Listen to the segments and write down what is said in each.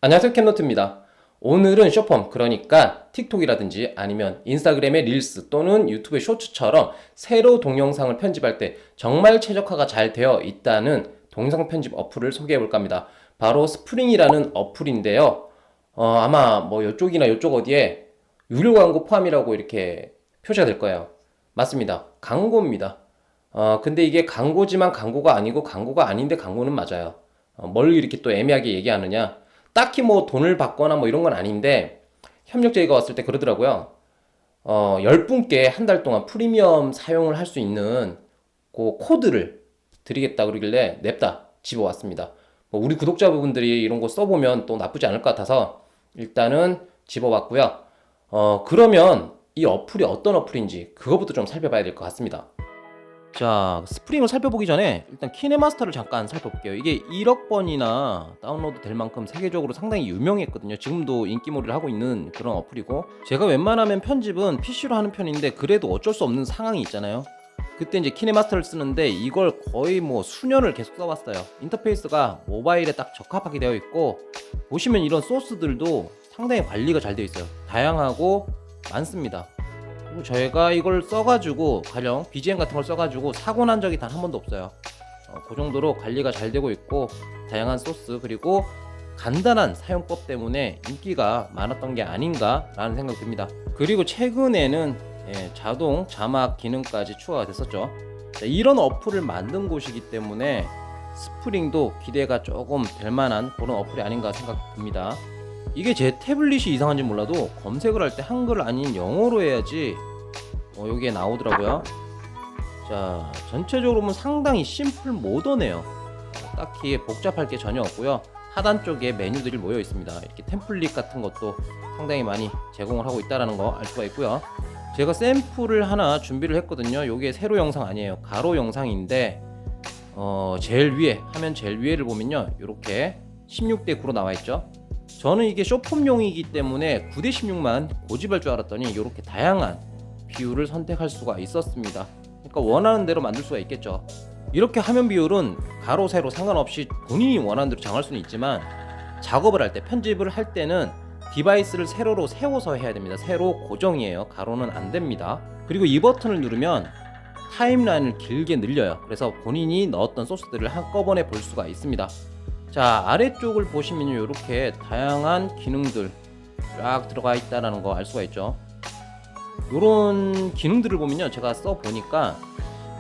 안녕하세요, 캔노트입니다. 오늘은 숏폼, 그러니까 틱톡이라든지 아니면 인스타그램의 릴스 또는 유튜브의 쇼츠처럼 새로 동영상을 편집할 때 정말 최적화가 잘 되어 있다는 동영상 편집 어플을 소개해 볼까 합니다. 바로 스프링이라는 어플인데요. 아마 뭐 이쪽이나 이쪽 어디에 유료 광고 포함이라고 이렇게 표시가 될 거예요. 맞습니다. 광고입니다. 근데 이게 광고지만 광고가 아니고 광고가 아닌데 광고는 맞아요. 뭘 이렇게 또 애매하게 얘기하느냐? 딱히 뭐 돈을 받거나 뭐 이런 건 아닌데 협력 제의가 왔을 때 그러더라고요. 10분께 한 달 동안 프리미엄 사용을 할 수 있는 그 코드를 드리겠다 그러길래 냅다 집어왔습니다. 뭐 우리 구독자분들이 이런 거 써보면 또 나쁘지 않을 것 같아서 일단은 집어왔고요. 그러면 이 어플이 어떤 어플인지 그거부터 좀 살펴봐야 될 것 같습니다. 자, 스프링을 살펴보기 전에 일단 키네마스터를 잠깐 살펴볼게요. 이게 1억 번이나 다운로드 될 만큼 세계적으로 상당히 유명했거든요. 지금도 인기몰이를 하고 있는 그런 어플이고, 제가 웬만하면 편집은 PC로 하는 편인데 그래도 어쩔 수 없는 상황이 있잖아요. 그때 이제 키네마스터를 쓰는데 이걸 거의 뭐 수년을 계속 써왔어요. 인터페이스가 모바일에 딱 적합하게 되어 있고, 보시면 이런 소스들도 상당히 관리가 잘 되어 있어요. 다양하고 많습니다. 그리고 저희가 이걸 써가지고 가령 BGM 같은 걸 써가지고 사고 난 적이 단 한 번도 없어요. 그 정도로 관리가 잘 되고 있고, 다양한 소스 그리고 간단한 사용법 때문에 인기가 많았던 게 아닌가 라는 생각이 듭니다. 그리고 최근에는 자동 자막 기능까지 추가가 됐었죠. 자, 이런 어플을 만든 곳이기 때문에 스프링도 기대가 조금 될 만한 그런 어플이 아닌가 생각됩니다. 이게 제 태블릿이 이상한지 몰라도 검색을 할 때 한글 아닌 영어로 해야지 여기에 나오더라고요. 자, 전체적으로 보면 상당히 심플 모던해요. 딱히 복잡할 게 전혀 없고요. 하단 쪽에 메뉴들이 모여 있습니다. 이렇게 템플릿 같은 것도 상당히 많이 제공을 하고 있다는 거 알 수가 있고요. 제가 샘플을 하나 준비를 했거든요. 이게 세로 영상 아니에요. 가로 영상인데 제일 위에, 화면 제일 위에를 보면요, 이렇게 16대 9로 나와 있죠. 저는 이게 쇼폼용이기 때문에 9대 16만 고집할 줄 알았더니 이렇게 다양한 비율을 선택할 수가 있었습니다. 그러니까 원하는 대로 만들 수가 있겠죠. 이렇게 화면 비율은 가로 세로 상관없이 본인이 원하는 대로 정할 수는 있지만, 작업을 할 때, 편집을 할 때는 디바이스를 세로로 세워서 해야 됩니다. 세로 고정이에요. 가로는 안 됩니다. 그리고 이 버튼을 누르면 타임라인을 길게 늘려요. 그래서 본인이 넣었던 소스들을 한꺼번에 볼 수가 있습니다. 자, 아래쪽을 보시면 이렇게 다양한 기능들 쫙 들어가 있다는 거 알 수가 있죠. 이런 기능들을 보면요, 제가 써보니까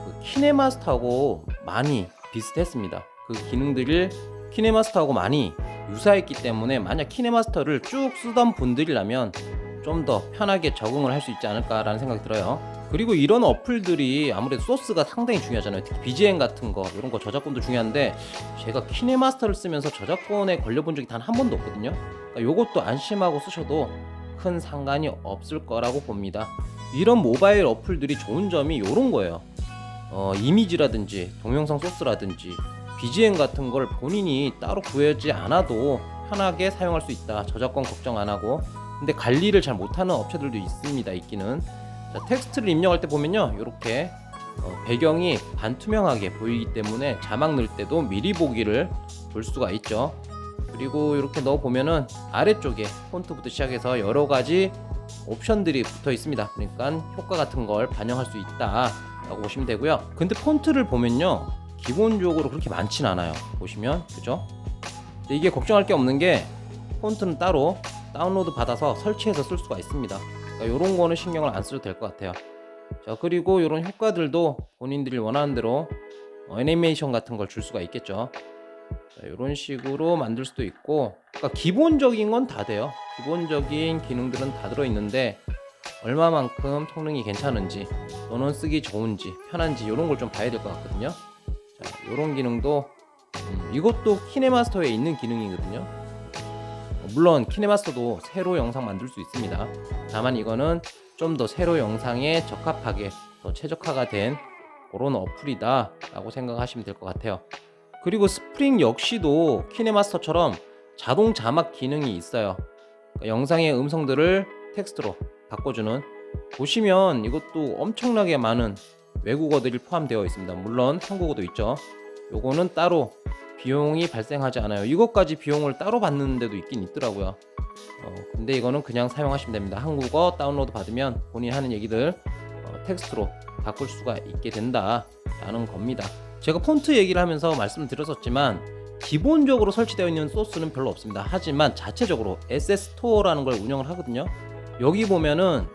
그 키네마스터하고 많이 비슷했습니다. 그 기능들을 키네마스터하고 많이 유사했기 때문에 만약 키네마스터를 쭉 쓰던 분들이라면 좀 더 편하게 적응을 할 수 있지 않을까라는 생각이 들어요. 그리고 이런 어플들이 아무래도 소스가 상당히 중요하잖아요. 특히 BGM 같은 거, 이런 거 저작권도 중요한데, 제가 키네마스터를 쓰면서 저작권에 걸려본 적이 단 한 번도 없거든요. 그러니까 요것도 안심하고 쓰셔도 큰 상관이 없을 거라고 봅니다. 이런 모바일 어플들이 좋은 점이 이런 거예요. 이미지라든지 동영상 소스라든지 BGM 같은 걸 본인이 따로 구하지 않아도 편하게 사용할 수 있다. 저작권 걱정 안 하고. 근데 관리를 잘 못하는 업체들도 있습니다. 있기는. 자, 텍스트를 입력할 때 보면요, 이렇게 배경이 반투명하게 보이기 때문에 자막 넣을 때도 미리 보기를 볼 수가 있죠. 그리고 이렇게 넣어 보면은 아래쪽에 폰트부터 시작해서 여러 가지 옵션들이 붙어 있습니다. 그러니까 효과 같은 걸 반영할 수 있다 라고 보시면 되고요. 근데 폰트를 보면요, 기본적으로 그렇게 많진 않아요. 보시면, 그죠? 근데 이게 걱정할 게 없는 게, 폰트는 따로 다운로드 받아서 설치해서 쓸 수가 있습니다. 그러니까 이런 거는 신경을 안 써도 될 것 같아요. 자, 그리고 이런 효과들도 본인들이 원하는 대로 애니메이션 같은 걸 줄 수가 있겠죠. 자, 이런 식으로 만들 수도 있고, 그러니까 기본적인 건 다 돼요. 기본적인 기능들은 다 들어있는데 얼마만큼 성능이 괜찮은지 또는 쓰기 좋은지 편한지 이런 걸 좀 봐야 될 것 같거든요. 자, 이런 기능도 이것도 키네마스터에 있는 기능이거든요. 물론 키네마스터도 세로 영상 만들 수 있습니다. 다만 이거는 좀 더 세로 영상에 적합하게 더 최적화가 된 그런 어플이다 라고 생각하시면 될 것 같아요. 그리고 스프링 역시도 키네마스터처럼 자동 자막 기능이 있어요. 그러니까 영상의 음성들을 텍스트로 바꿔주는, 보시면 이것도 엄청나게 많은 외국어들이 포함되어 있습니다. 물론 한국어도 있죠. 요거는 따로 비용이 발생하지 않아요. 이것까지 비용을 따로 받는 데도 있긴 있더라고요. 근데 이거는 그냥 사용하시면 됩니다. 한국어 다운로드 받으면 본인이 하는 얘기들 텍스트로 바꿀 수가 있게 된다라는 겁니다. 제가 폰트 얘기를 하면서 말씀드렸었지만 기본적으로 설치되어 있는 소스는 별로 없습니다. 하지만 자체적으로 SS 스토어라는 걸 운영을 하거든요. 여기 보면은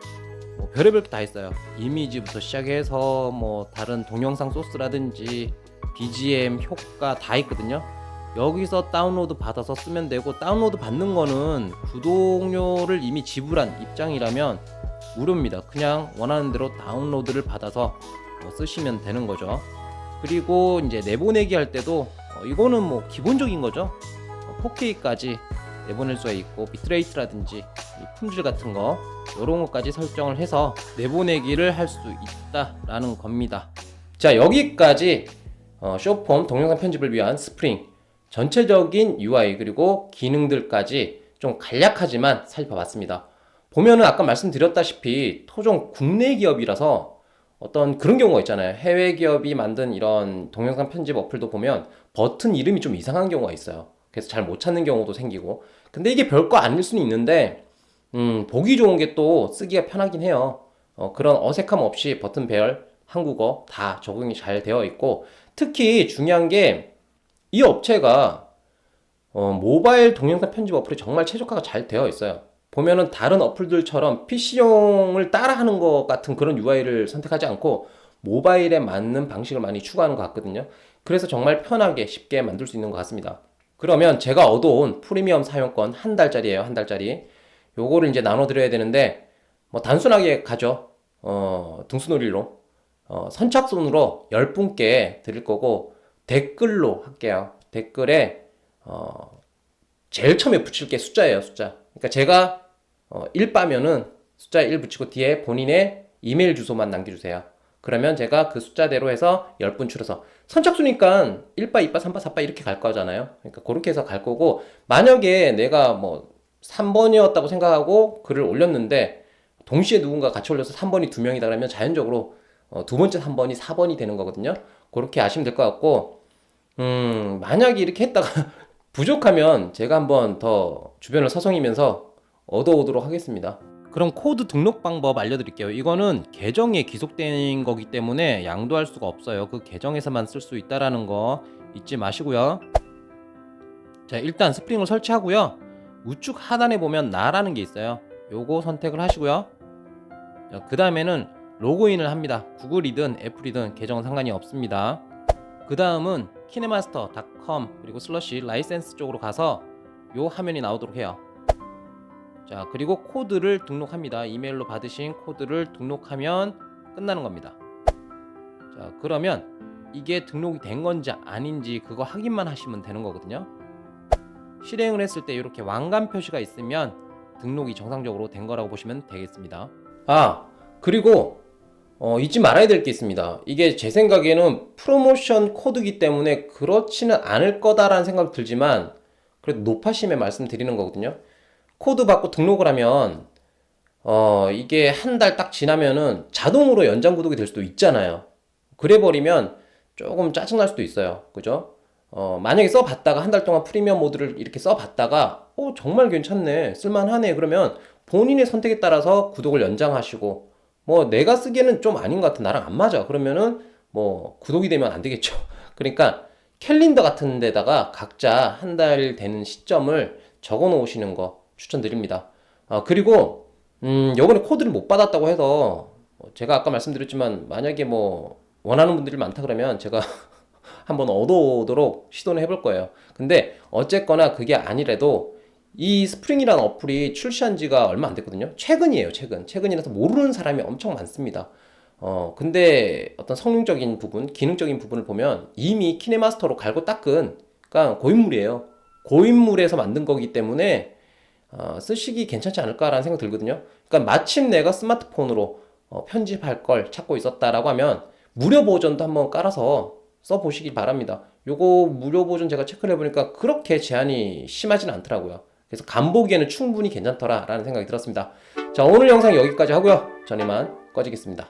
뭐 별의별 게 다 있어요. 이미지부터 시작해서 뭐 다른 동영상 소스라든지 BGM, 효과 다 있거든요. 여기서 다운로드 받아서 쓰면 되고, 다운로드 받는 거는 구독료를 이미 지불한 입장이라면 무료입니다. 그냥 원하는 대로 다운로드를 받아서 쓰시면 되는 거죠. 그리고 이제 내보내기 할 때도 이거는 뭐 기본적인 거죠. 4K까지 내보낼 수가 있고, 비트레이트라든지 이 품질 같은 거 이런 것까지 설정을 해서 내보내기를 할 수 있다라는 겁니다. 자, 여기까지 숏폼 동영상 편집을 위한 스프링 전체적인 UI 그리고 기능들까지 좀 간략하지만 살펴봤습니다. 보면은 아까 말씀드렸다시피 토종 국내 기업이라서 어떤 그런 경우가 있잖아요. 해외 기업이 만든 이런 동영상 편집 어플도 보면 버튼 이름이 좀 이상한 경우가 있어요. 그래서 잘 못 찾는 경우도 생기고. 근데 이게 별거 아닐 수는 있는데 보기 좋은 게 또 쓰기가 편하긴 해요. 그런 어색함 없이 버튼 배열, 한국어 다 적응이 잘 되어 있고, 특히 중요한 게 이 업체가 모바일 동영상 편집 어플이 정말 최적화가 잘 되어 있어요. 보면은 다른 어플들처럼 PC용을 따라하는 것 같은 그런 UI를 선택하지 않고 모바일에 맞는 방식을 많이 추구하는 것 같거든요. 그래서 정말 편하게 쉽게 만들 수 있는 것 같습니다. 그러면 제가 얻어온 프리미엄 사용권 한 달짜리예요. 한 달짜리. 요거를 이제 나눠드려야 되는데 뭐 단순하게 가죠. 등수놀이로 선착순으로 10분께 드릴 거고, 댓글로 할게요. 댓글에 제일 처음에 붙일 게 숫자예요. 숫자. 그러니까 제가 1 빠면은 숫자 1 붙이고 뒤에 본인의 이메일 주소만 남겨주세요. 그러면 제가 그 숫자대로 해서 10분 추려서, 선착순이니까 1바, 2바, 3바, 4바 이렇게 갈 거잖아요. 그러니까 그렇게 해서 갈 거고, 만약에 내가 뭐 3번이었다고 생각하고 글을 올렸는데 동시에 누군가 같이 올려서 3번이 2명이다 그러면 자연적으로 두 번째 3번이 4번이 되는 거거든요. 그렇게 아시면 될 것 같고, 만약에 이렇게 했다가 부족하면 제가 한번 더 주변을 서성이면서 얻어오도록 하겠습니다. 그럼 코드 등록 방법 알려드릴게요. 이거는 계정에 기속된 거기 때문에 양도할 수가 없어요. 그 계정에서만 쓸 수 있다라는 거 잊지 마시고요. 자, 일단 스프링을 설치하고요. 우측 하단에 보면 나라는 게 있어요. 요거 선택을 하시고요. 그 다음에는 로그인을 합니다. 구글이든 애플이든 계정은 상관이 없습니다. 그 다음은 kinemaster.com 그리고 슬러시 라이센스 쪽으로 가서 요 화면이 나오도록 해요. 자, 그리고 코드를 등록합니다. 이메일로 받으신 코드를 등록하면 끝나는 겁니다. 자, 그러면 이게 등록이 된 건지 아닌지 그거 확인만 하시면 되는 거거든요. 실행을 했을 때 이렇게 왕관 표시가 있으면 등록이 정상적으로 된 거라고 보시면 되겠습니다. 그리고 잊지 말아야 될 게 있습니다. 이게 제 생각에는 프로모션 코드이기 때문에 그렇지는 않을 거다라는 생각이 들지만 그래도 높아심에 말씀드리는 거거든요. 코드 받고 등록을 하면 이게 한 달 딱 지나면은 자동으로 연장 구독이 될 수도 있잖아요. 그래 버리면 조금 짜증날 수도 있어요. 그죠? 만약에 써봤다가 한 달 동안 프리미엄 모드를 이렇게 써봤다가 정말 괜찮네, 쓸만하네, 그러면 본인의 선택에 따라서 구독을 연장하시고, 뭐 내가 쓰기에는 좀 아닌 것 같아, 나랑 안 맞아, 그러면은 뭐 구독이 되면 안 되겠죠. 그러니까 캘린더 같은 데다가 각자 한 달 되는 시점을 적어 놓으시는 거 추천드립니다. 그리고 요번에 코드를 못 받았다고 해서 제가 아까 말씀드렸지만 만약에 뭐 원하는 분들이 많다 그러면 제가 한번 얻어오도록 시도는 해볼 거예요. 근데 어쨌거나 그게 아니래도 이 스프링이라는 어플이 출시한 지가 얼마 안 됐거든요. 최근이에요, 최근이라서 모르는 사람이 엄청 많습니다. 근데 어떤 성능적인 부분, 기능적인 부분을 보면 이미 키네마스터로 갈고 닦은, 그러니까 고인물이에요. 고인물에서 만든 거기 때문에 쓰시기 괜찮지 않을까라는 생각 들거든요. 그러니까 마침 내가 스마트폰으로 편집할 걸 찾고 있었다라고 하면 무료 버전도 한번 깔아서 써보시기 바랍니다. 요거 무료 버전 제가 체크를 해보니까 그렇게 제한이 심하진 않더라고요. 그래서 간보기에는 충분히 괜찮더라 라는 생각이 들었습니다. 자, 오늘 영상 여기까지 하고요. 전 이만 꺼지겠습니다.